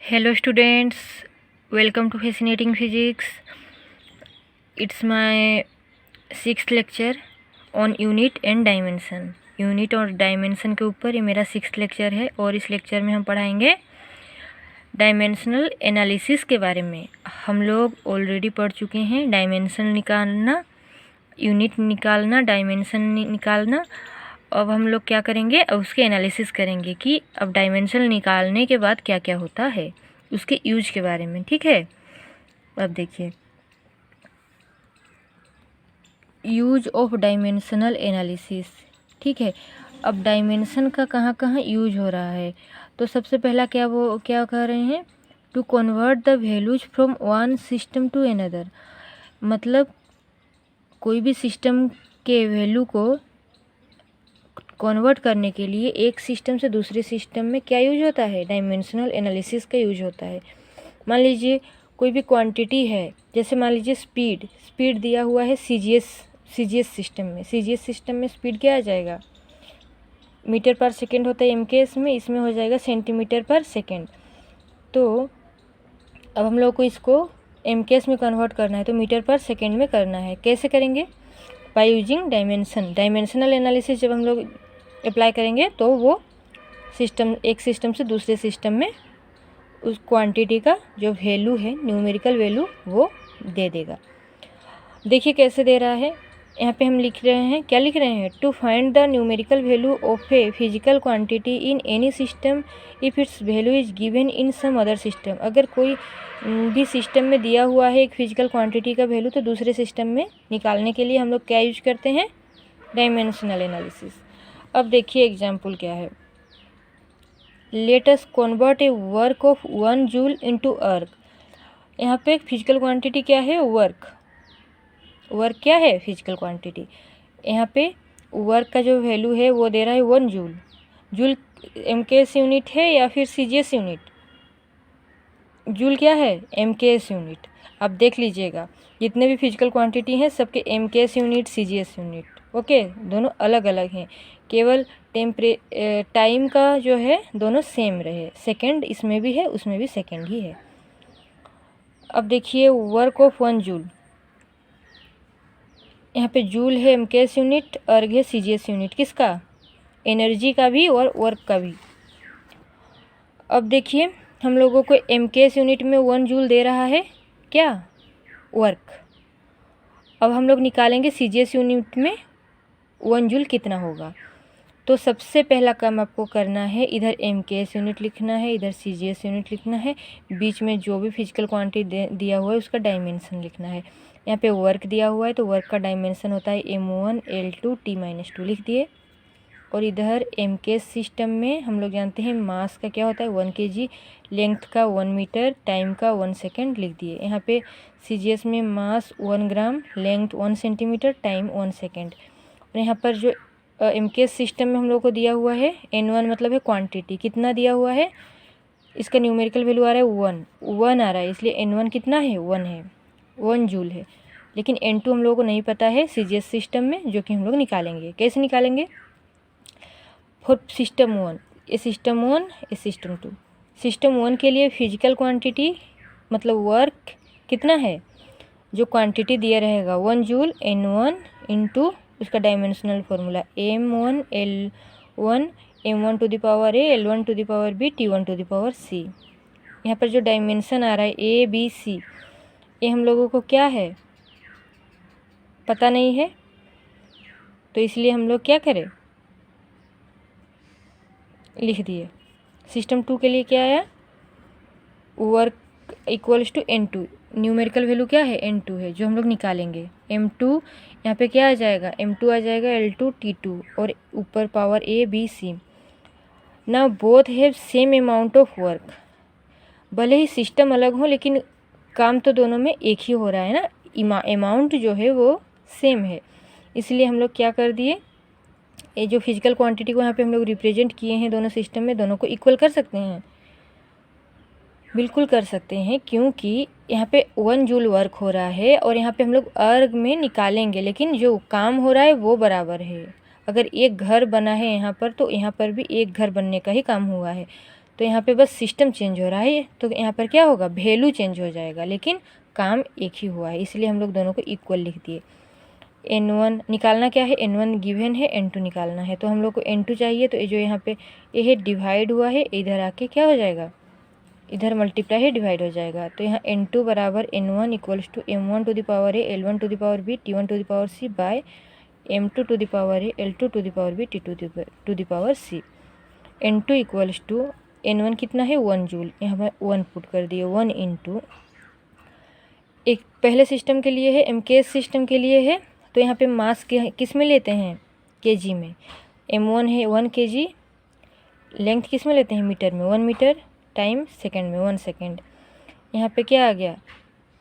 Hello students, welcome to Fascinating Physics. It's my 6th lecture on unit and dimension. Unit और dimension के ऊपर ये मेरा 6th lecture है और इस लेक्चर में हम पढ़ाएंगे डायमेंशनल एनालिसिस के बारे में। हम लोग ऑलरेडी पढ़ चुके हैं डायमेंशन निकालना, यूनिट निकालना, डायमेंशन निकालना। अब हम लोग क्या करेंगे, अब उसके एनालिसिस करेंगे कि अब डायमेंशन निकालने के बाद क्या क्या होता है, उसके यूज के बारे में। ठीक है, अब देखिए यूज ऑफ डायमेंशनल एनालिसिस। ठीक है, अब डायमेंशन का कहाँ कहाँ यूज हो रहा है। तो सबसे पहला क्या कह रहे हैं, to convert the values from one system to another. मतलब कोई भी सिस्टम के वैल्यू को कन्वर्ट करने के लिए एक सिस्टम से दूसरे सिस्टम में क्या यूज होता है, डायमेंशनल एनालिसिस का यूज होता है। मान लीजिए कोई भी क्वांटिटी है, जैसे मान लीजिए स्पीड दिया हुआ है सीजीएस सिस्टम में। सीजीएस सिस्टम में स्पीड क्या आ जाएगा, मीटर पर सेकेंड होता है एमकेएस में, इसमें हो जाएगा सेंटीमीटर पर सेकेंड। तो अब हम लोग को इसको एमकेएस में कन्वर्ट करना है तो मीटर पर सेकेंड में करना है। कैसे करेंगे, बाय यूजिंग डायमेंशनल एनालिसिस। जब हम लोग अप्लाई करेंगे तो वो एक सिस्टम से दूसरे सिस्टम में उस क्वांटिटी का जो वैल्यू है, न्यूमेरिकल वैल्यू, वो दे देगा। देखिए कैसे दे रहा है, यहाँ पे हम लिख रहे हैं, क्या लिख रहे हैं, to find the numerical value of a physical quantity in any system if its value is given in some other system. अगर कोई भी सिस्टम में दिया हुआ है एक फिजिकल क्वांटिटी का वैल्यू, तो दूसरे सिस्टम में निकालने के लिए हम लोग क्या यूज करते हैं, डायमेंशनल एनालिसिस। अब देखिए एग्जाम्पल क्या है, let us convert A work of 1 joule into अर्क। यहाँ पे फिजिकल क्वांटिटी क्या है, वर्क क्या है, फिजिकल क्वांटिटी। यहाँ पे वर्क का जो वैल्यू है वो दे रहा है 1 जूल। जूल एमकेएस यूनिट है या फिर सीजीएस यूनिट, जूल क्या है, एमकेएस यूनिट। अब देख लीजिएगा जितने भी फिजिकल क्वांटिटी हैं सबके MKS unit, CGS unit, okay, दोनों अलग अलग हैं। केवल टाइम का जो है दोनों सेम रहे, सेकंड इसमें भी है उसमें भी सेकंड ही है। अब देखिए वर्क ऑफ 1 जूल, यहाँ पे जूल है एमकेएस यूनिट, अर्ग है सीजीएस यूनिट, किसका, एनर्जी का भी और वर्क का भी। अब देखिए हम लोगों को एमकेएस यूनिट में 1 जूल दे रहा है, क्या, वर्क। अब हम लोग निकालेंगे सीजीएस यूनिट में 1 जूल कितना होगा। तो सबसे पहला काम आपको करना है, इधर एमकेएस यूनिट लिखना है, इधर सीजीएस यूनिट लिखना है, बीच में जो भी फिजिकल क्वांटिटी दिया हुआ है उसका डायमेंशन लिखना है। यहाँ पे वर्क दिया हुआ है तो वर्क का डायमेंशन होता है m1 L2 T-2 लिख दिए। और इधर एमकेएस सिस्टम में हम लोग जानते हैं मास का क्या होता है 1 kg, लेंथ का 1 मीटर, टाइम का 1 सेकेंड लिख दिए। यहाँ पे सीजीएस में मास 1 ग्राम, लेंथ 1 सेंटीमीटर, टाइम 1 सेकेंड। और यहाँ पर जो एमकेएस सिस्टम में हम लोग को दिया हुआ है N1 मतलब है क्वांटिटी, कितना दिया हुआ है, इसका न्यूमेरिकल वैल्यू आ रहा है 1 आ रहा है, इसलिए N1 कितना है, 1 है, 1 जूल है। लेकिन N2 हम लोगों को नहीं पता है सीजीएस सिस्टम में, जो कि हम लोग निकालेंगे। कैसे निकालेंगे, फॉर सिस्टम 1, ये सिस्टम 1, ये सिस्टम 2। सिस्टम 1 के लिए फिजिकल क्वांटिटी मतलब वर्क कितना है, जो क्वांटिटी दिया रहेगा 1 जूल, N1 इंटू उसका dimensional formula m1 L1 m1 to the power a, L1 to the power b, T1 to the power c। यहाँ पर जो डायमेंशन आ रहा है a b c, ये हम लोगों को क्या है, पता नहीं है, तो इसलिए हम लोग क्या करें, लिख दिए। सिस्टम 2 के लिए क्या आया, work equals to N2, numerical value क्या है, N2 है, जो हम लोग निकालेंगे। M2 यहाँ पे क्या आ जाएगा, M2 आ जाएगा L2 T2 और ऊपर power A B C। Now both have same amount of work. भले ही सिस्टम अलग हो लेकिन काम तो दोनों में एक ही हो रहा है ना, अमाउंट जो है वो सेम है। इसलिए हम लोग क्या कर दिए, ये जो फिजिकल क्वांटिटी को यहाँ पे हम लोग रिप्रेजेंट किए हैं दोनों सिस्टम में, दोनों को इक्वल कर सकते हैं, बिल्कुल कर सकते हैं, क्योंकि यहाँ पे 1 जूल वर्क हो रहा है और यहाँ पे हम लोग अर्ग में निकालेंगे, लेकिन जो काम हो रहा है वो बराबर है। अगर एक घर बना है यहाँ पर तो यहाँ पर भी एक घर बनने का ही काम हुआ है, तो यहाँ पे बस सिस्टम चेंज हो रहा है, तो यहाँ पर क्या होगा, वैल्यू चेंज हो जाएगा, लेकिन काम एक ही हुआ है, इसलिए हम लोग दोनों को इक्वल लिख दिए। n1 निकालना क्या है, n1 गिवन है, n2 निकालना है, तो हम लोग को n2 चाहिए, तो ये जो यहाँ पे ये है डिवाइड हुआ है, इधर आके क्या हो जाएगा, इधर मल्टीप्लाई है, डिवाइड हो जाएगा। तो यहाँ n2 बराबर n1 equals to m1 to the power a l1 to the power b t1 to the power c by m2 to the power a l2 to the power b t2 to the power c। n2 equals to n1 कितना है 1 joule, यहाँ पर 1 put कर दिए, 1 into एक पहले system के लिए है, MKS सिस्टम के लिए है, तो यहाँ पे मास किस में लेते हैं, kg में। m1 है 1 kg, लेंथ किस में लेते हैं, मीटर में, 1 मीटर, टाइम सेकंड में 1 सेकंड। यहाँ पे क्या आ गया,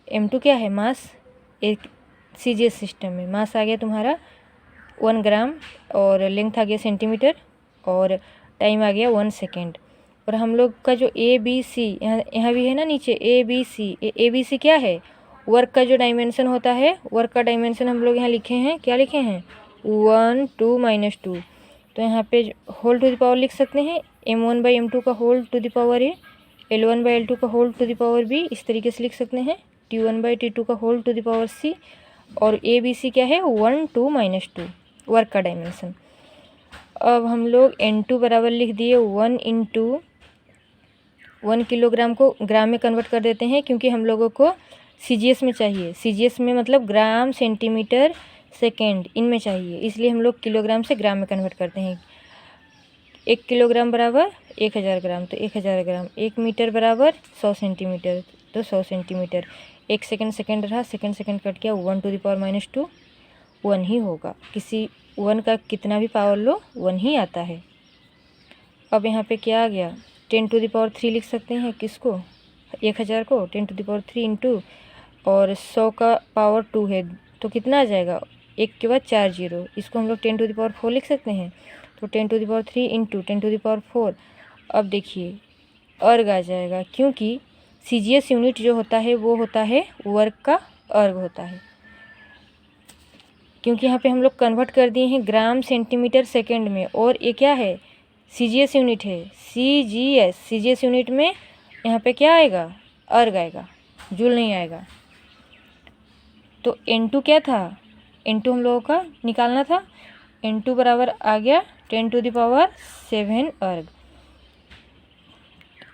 m2 क्या है, मास, एक CGS सिस्टम में मास आ गया तुम्हारा 1 ग्राम, और लेंथ आ गया सेंटीमीटर, और टाइम आ गया 1 सेकेंड। और हम लोग का जो ABC यहाँ भी है ना नीचे, ABC क्या है, वर्क का जो डायमेंशन होता है, वर्क का डायमेंशन हम लोग यहाँ लिखे हैं, क्या लिखे हैं, 1 2 -2। तो यहाँ पे होल टू द पावर लिख सकते हैं, m1/m2 का whole to the power a, l1/l2 का whole to the power b, इस तरीके से लिख सकते हैं, t1/t2 का whole to the power c, और ABC क्या है 1 2 -2 वर्क का डायमेंशन। अब हम लोग n2 बराबर लिख दिए 1 इंटू 1 किलोग्राम को ग्राम में कन्वर्ट कर देते हैं, क्योंकि हम लोगों को CGS में चाहिए, CGS में मतलब ग्राम सेंटीमीटर सेकेंड इनमें चाहिए, इसलिए हम लोग किलोग्राम से ग्राम में कन्वर्ट करते हैं। 1 किलोग्राम बराबर 1000 ग्राम, तो 1000 ग्राम। 1 मीटर बराबर 100 सेंटीमीटर, तो 100 सेंटीमीटर। 1 सेकंड रहा, सेकंड कट गया, 1 टू द पावर -2 1 ही होगा, किसी 1 का कितना भी पावर लो 1 ही आता है। अब यहाँ पे क्या आ गया, 10 टू द पावर 3 लिख सकते हैं, किसको, 1000 को 10 टू द पावर 3 इंटू, और 100 का पावर 2 है, तो कितना आ जाएगा, 1 के बाद 4 जीरो, इसको हम लोग 10 टू द पावर 4 लिख सकते हैं, तो 10 to the power 3 into 10 to the power 4। अब देखिए अर्ग आ जाएगा, क्योंकि CGS यूनिट जो होता है वो होता है वर्क का अर्ग होता है, क्योंकि यहाँ पे हम लोग कन्वर्ट कर दिए हैं ग्राम सेंटीमीटर सेकेंड में, और ये क्या है, CGS यूनिट है, CGS यूनिट में यहाँ पे क्या आएगा, अर्ग आएगा, जूल नहीं आएगा। तो n2 क्या था, n2 हम लोगों का निकालना था, n2 बराबर आ गया 10 टू द पावर 7 अर्ग।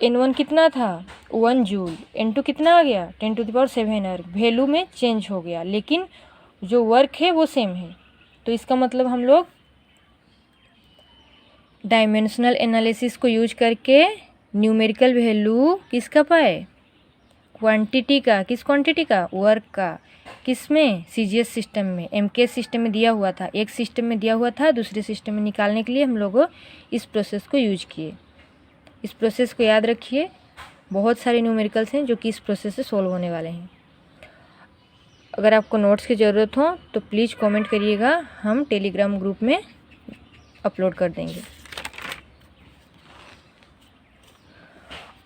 n1 कितना था 1 जूल, n2 कितना आ गया 10 टू द पावर 7 अर्ग। वैल्यू में चेंज हो गया, लेकिन जो वर्क है वो सेम है, तो इसका मतलब हम लोग डायमेंशनल एनालिसिस को यूज करके न्यूमेरिकल वैल्यू किसका पाए, क्वांटिटी का, किस क्वांटिटी का, वर्क का, किस में, CGS सिस्टम में। MKS सिस्टम में दिया हुआ था, एक सिस्टम में दिया हुआ था, दूसरे सिस्टम में निकालने के लिए हम लोग इस प्रोसेस को यूज किए। इस प्रोसेस को याद रखिए, बहुत सारे न्यूमेरिकल्स हैं जो कि इस प्रोसेस से सॉल्व होने वाले हैं। अगर आपको नोट्स की ज़रूरत हो तो प्लीज़ कमेंट करिएगा, हम टेलीग्राम ग्रुप में अपलोड कर देंगे।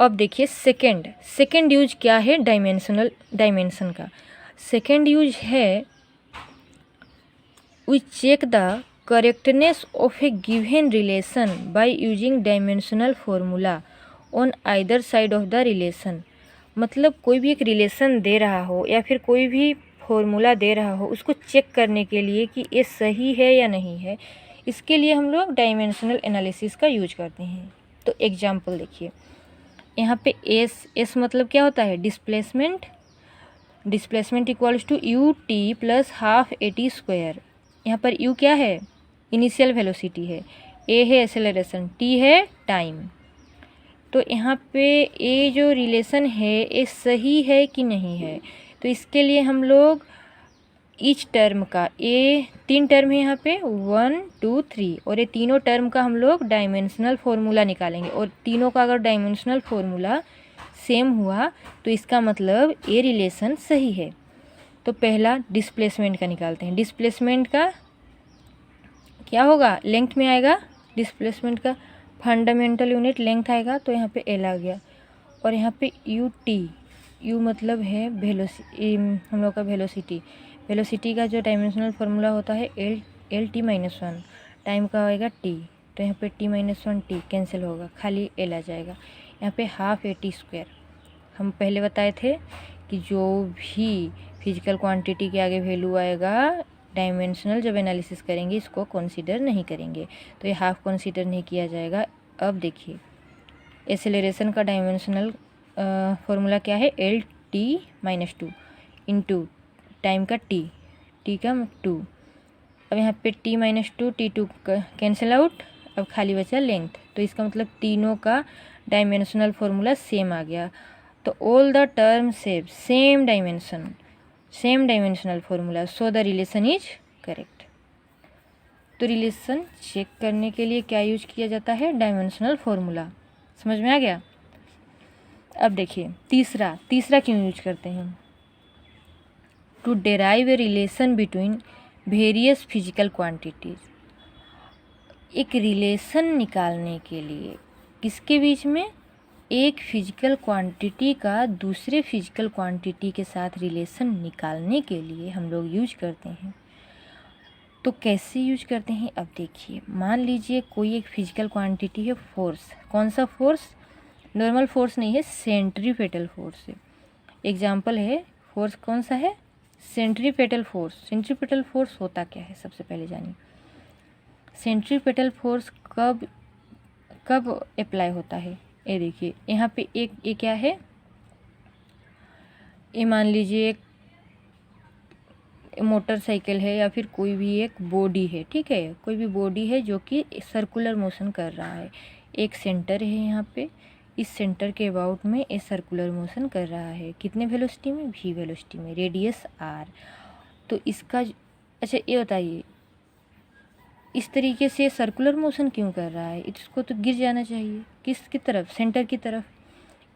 अब देखिए सेकेंड यूज क्या है डायमेंशन का। सेकेंड यूज है we check the correctness of a given relation by using dimensional formula on either side of the relation. मतलब कोई भी एक रिलेशन दे रहा हो या फिर कोई भी फॉर्मूला दे रहा हो, उसको चेक करने के लिए कि ये सही है या नहीं है, इसके लिए हम लोग डायमेंशनल एनालिसिस का यूज करते हैं। तो एग्जाम्पल देखिए, यहाँ पे एस मतलब क्या होता है, displacement equals to ut plus half at²। यहाँ पर u क्या है, इनिशियल वेलोसिटी है, a है एक्सेलरेशन, t है टाइम। तो यहाँ पे ये जो रिलेशन है ये सही है कि नहीं है, तो इसके लिए हम लोग ईच टर्म का, ये 3 टर्म है यहाँ पे 1 2 3, और ये तीनों टर्म का हम लोग डायमेंशनल फॉर्मूला निकालेंगे, और तीनों का अगर डायमेंशनल फॉर्मूला सेम हुआ तो इसका मतलब ये रिलेशन सही है। तो पहला डिस्प्लेसमेंट का निकालते हैं। डिस्प्लेसमेंट का क्या होगा, लेंथ में आएगा, डिस्प्लेसमेंट का फंडामेंटल यूनिट लेंथ आएगा, तो यहाँ पे एल आ गया, और यहाँ पे यू मतलब है हम लोग का वेलोसिटी का जो डायमेंशनल फार्मूला होता है एल टी -1, टाइम का आएगा टी, तो यहाँ पे t -1 टी कैंसिल होगा, खाली एल आ जाएगा। यहाँ पे हाफ AT²। हम पहले बताए थे कि जो भी फिजिकल क्वांटिटी के आगे वैल्यू आएगा डायमेंशनल जब एनालिसिस करेंगे इसको कंसीडर नहीं करेंगे, तो ये हाफ कंसीडर नहीं किया जाएगा। अब देखिए एसेलरेशन का डायमेंशनल फॉर्मूला क्या है, LT-2 इंटू टाइम का टी का 2। अब यहाँ पे T-2 T2 कैंसिल आउट, अब खाली बचा लेंथ, तो इसका मतलब तीनों का डायमेंशनल फॉर्मूला सेम आ गया। तो all the terms have same dimensional formula, so the relation is correct. तो रिलेशन चेक करने के लिए क्या यूज किया जाता है, डायमेंशनल फॉर्मूला। समझ में आ गया। अब देखिए तीसरा क्यों यूज करते हैं, to derive a relation between various physical quantities. एक रिलेशन निकालने के लिए किसके बीच में, एक फिजिकल क्वांटिटी का दूसरे फिजिकल क्वांटिटी के साथ रिलेशन निकालने के लिए हम लोग यूज करते हैं। तो कैसे यूज करते हैं, अब देखिए मान लीजिए कोई एक फिजिकल क्वांटिटी है फोर्स, कौन सा फोर्स, नॉर्मल फोर्स नहीं है, सेंट्रीपेटल फोर्स है। एग्जाम्पल है फोर्स कौन सा है, सेंट्रीपेटल फोर्स। सेंट्रीपेटल फोर्स होता क्या है, सबसे पहले जानिए। सेंट्रीपेटल फोर्स कब अप्लाई होता है, ये देखिए यहाँ पे एक क्या है, ये मान लीजिए एक मोटरसाइकिल है या फिर कोई भी एक बॉडी है, ठीक है, कोई भी बॉडी है जो कि सर्कुलर मोशन कर रहा है। एक सेंटर है यहाँ पे, इस सेंटर के अबाउट में ये सर्कुलर मोशन कर रहा है, कितने वेलोसिटी में, v वेलोसिटी में, रेडियस r। तो इसका अच्छा ये बताइए इस तरीके से सर्कुलर मोशन क्यों कर रहा है, इसको तो गिर जाना चाहिए, किसकी तरफ, सेंटर की तरफ।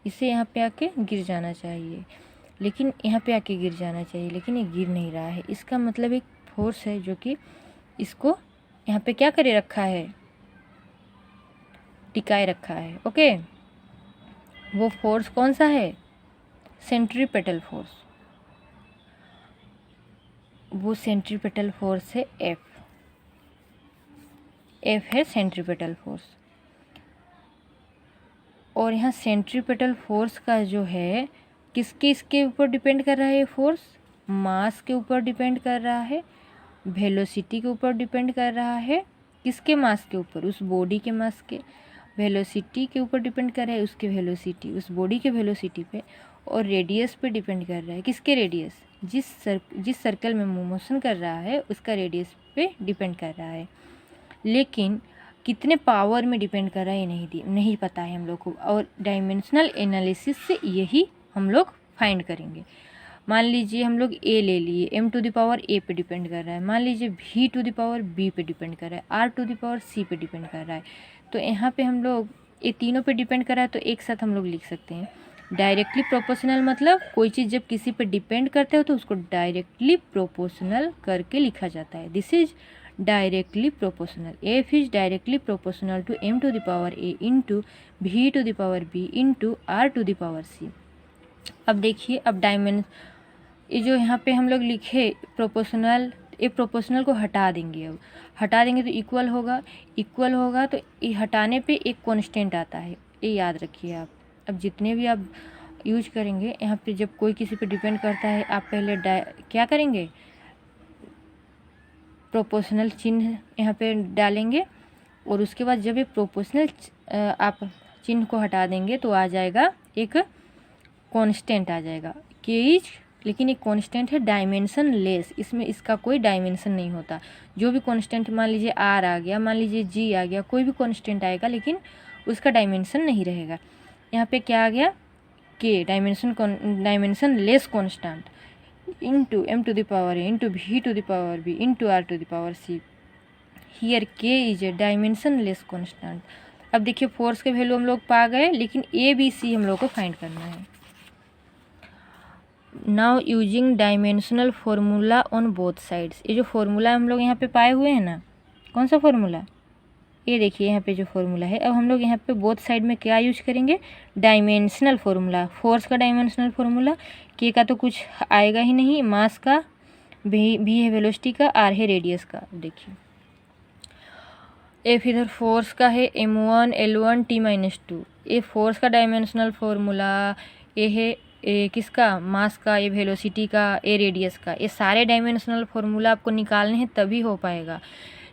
इसे यहाँ पे आके गिर जाना चाहिए, लेकिन यहाँ पे आके गिर जाना चाहिए, लेकिन ये गिर नहीं रहा है। इसका मतलब एक फोर्स है जो कि इसको यहाँ पे क्या करे रखा है, टिकाए रखा है। ओके, वो फोर्स कौन सा है, सेंट्रीपेटल फोर्स। वो सेंट्रीपेटल फोर्स है F है सेंट्रीपेटल फोर्स। और यहाँ सेंट्रीपेटल फोर्स का जो है इसके ऊपर डिपेंड कर रहा है, ये फोर्स मास के ऊपर डिपेंड कर रहा है, वेलोसिटी के ऊपर डिपेंड कर रहा है, किसके मास के ऊपर, उस बॉडी के मास के, वेलोसिटी के ऊपर डिपेंड कर रहा है, उसके वेलोसिटी, उस बॉडी के वेलोसिटी पे, और रेडियस पे डिपेंड कर रहा है, किसके रेडियस, जिस सर्कल में मोशन कर रहा है उसका रेडियस पे डिपेंड कर रहा है। लेकिन कितने पावर में डिपेंड कर रहा है ये नहीं पता है हम लोग को, और डायमेंशनल एनालिसिस से यही हम लोग फाइंड करेंगे। मान लीजिए हम लोग a ले लिए, m⁴ a पे डिपेंड कर रहा है, मान लीजिए v⁴ b पे डिपेंड कर रहा है, r⁴ c पे डिपेंड कर रहा है। तो यहाँ पे हम लोग ये तीनों पे डिपेंड कर रहा है, तो एक साथ हम लोग लिख सकते हैं डायरेक्टली प्रोपोर्शनल। मतलब कोई चीज़ जब किसी पे डिपेंड करते हो तो उसको डायरेक्टली प्रोपोर्शनल करके लिखा जाता है। This is directly proportional, f is directly proportional to m⁴ a into v⁴ b into r⁴ c। अब देखिए, अब ये जो यहाँ पे हम लोग लिखे प्रोपोर्शनल, ये प्रोपोर्शनल को हटा देंगे, अब हटा देंगे तो इक्वल होगा तो ये हटाने पे एक कांस्टेंट आता है, ये याद रखिए आप। अब जितने भी आप यूज करेंगे यहाँ पे, जब कोई किसी पे डिपेंड करता है, आप पहले क्या करेंगे, प्रोपोर्शनल चिन्ह यहाँ पे डालेंगे, और उसके बाद जब ये प्रोपोर्शनल आप चिन्ह को हटा देंगे तो आ जाएगा एक कांस्टेंट आ जाएगा के, लेकिन एक कांस्टेंट है डायमेंशन लेस, इसमें इसका कोई डायमेंशन नहीं होता। जो भी कांस्टेंट, मान लीजिए r आ गया, मान लीजिए g आ गया, कोई भी कांस्टेंट आएगा लेकिन उसका डायमेंशन नहीं रहेगा। यहाँ पे क्या आ गया, k dimension less constant into m⁴ a into v⁴ b into r⁴ c। Here k is a dimension less constant. अब देखिए फोर्स के वैल्यू हम लोग पा गए, लेकिन a b c हम लोग को फाइंड करना है। Now using dimensional formula on both sides. ये जो फार्मूला हम लोग यहाँ पे पाए हुए हैं ना, कौन सा फार्मूला, ये देखिए यहाँ पे जो फार्मूला है। अब हम लोग यहाँ पे बोथ साइड में क्या यूज करेंगे, डायमेंशनल फार्मूला। फोर्स का डायमेंशनल फार्मूला, के का तो कुछ आएगा ही नहीं, मास का, भी है वेलोसिटी का, आर है रेडियस का। देखिए एफ इधर फोर्स का है m1 L1 T-2, ये फोर्स का डायमेंशनल फार्मूला, ये है किसका, मास का, ये वेलोसिटी का, ये रेडियस का, ये सारे डायमेंशनल फार्मूला आपको निकालने हैं तभी हो पाएगा।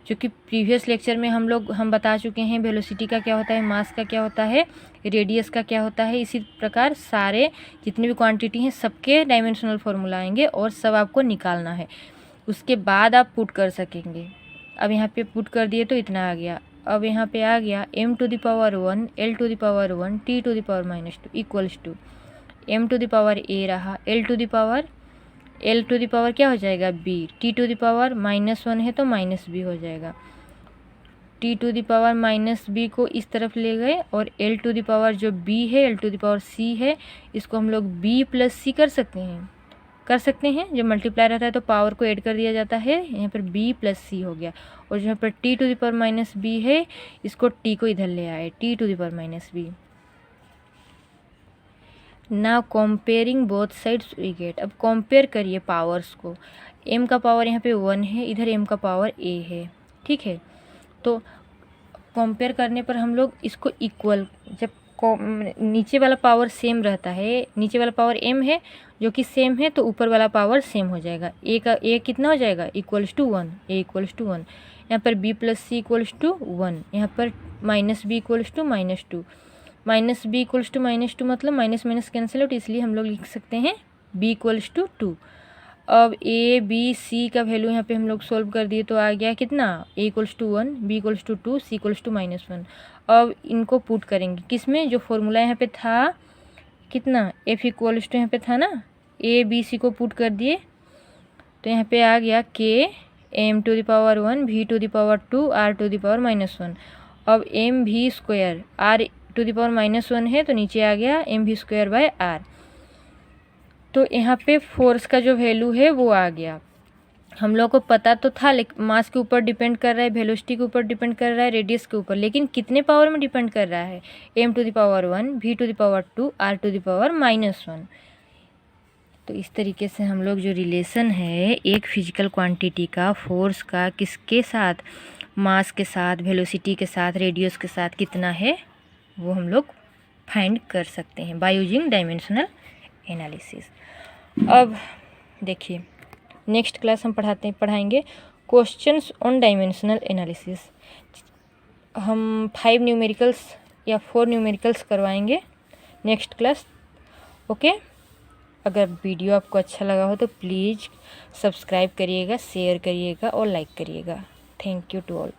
क्योंकि प्रीवियस लेक्चर में हम बता चुके हैं वेलोसिटी का क्या होता है, मास का क्या होता है, रेडियस का क्या होता है। इसी प्रकार सारे जितनी भी क्वांटिटी हैं सबके डायमेंशनल फार्मूला आएंगे और सब आपको निकालना है, उसके बाद आप पुट कर सकेंगे। अब यहाँ पे पुट कर दिए तो इतना आ गया। अब यहाँ पे आ गया m⁻1 l⁻1 t⁻⁻2 equals to m⁻a रहा, l क्या हो जाएगा b, t⁻−1 है तो -b हो जाएगा। t⁻−b को इस तरफ ले गए और l जो b है, l⁻c है, इसको हम लोग b + c कर सकते हैं। जब मल्टीप्लाई रहता है तो पावर को ऐड कर दिया जाता है, यहाँ पर b + c हो गया। और यहाँ पर t⁻−b है, इसको t को इधर ले आए, t⁻−b। Now comparing both sides we get. अब कंपेयर करिए पावर्स को। m का पावर यहाँ पे 1 है, इधर m का पावर a है, ठीक है। तो कंपेयर करने पर हम लोग इसको इक्वल, जब नीचे वाला पावर सेम रहता है, नीचे वाला पावर m है जो कि सेम है, तो ऊपर वाला पावर सेम हो जाएगा। a कितना हो जाएगा, =1, a = 1। यहाँ पर b + c = 1, यहाँ पर -b = -2, -b = -2 मतलब माइनस माइनस कैंसिल आउट, इसलिए हम लोग लिख सकते हैं b = 2। अब a b c का वैल्यू यहाँ पे हम लोग सोल्व कर दिए तो आ गया कितना, a = 1, b = 2, c = -1। अब इनको पुट करेंगे किस में, जो फॉर्मूला यहाँ पे था कितना, f = यहाँ पे था ना, a b c को पुट कर दिए तो यहाँ पे आ गया k m⁻1 v⁻2 r⁻−1। अब mv² r⁻−1 है तो नीचे आ गया mv²/r। तो यहाँ पे फोर्स का जो वैल्यू है वो आ गया। हम लोग को पता तो था, लेकिन मास के ऊपर डिपेंड कर रहा है, वेलोसिटी के ऊपर डिपेंड कर रहा है, रेडियस के ऊपर, लेकिन कितने पावर में डिपेंड कर रहा है, m⁻1 v⁻2 r⁻−1। तो इस तरीके से हम लोग जो रिलेशन है एक फिजिकल क्वांटिटी का फोर्स का किसके साथ, मास के साथ, वेलोसिटी के साथ, रेडियस के साथ कितना है वो हम लोग फाइंड कर सकते हैं बाय यूजिंग डायमेंशनल एनालिसिस। अब देखिए नेक्स्ट क्लास हम पढ़ाएंगे क्वेश्चंस ऑन डायमेंशनल एनालिसिस। हम 5 न्यूमेरिकल्स या 4 न्यूमेरिकल्स करवाएंगे नेक्स्ट क्लास, ओके। अगर वीडियो आपको अच्छा लगा हो तो प्लीज़ सब्सक्राइब करिएगा, शेयर करिएगा और लाइक करिएगा। Thank you to all.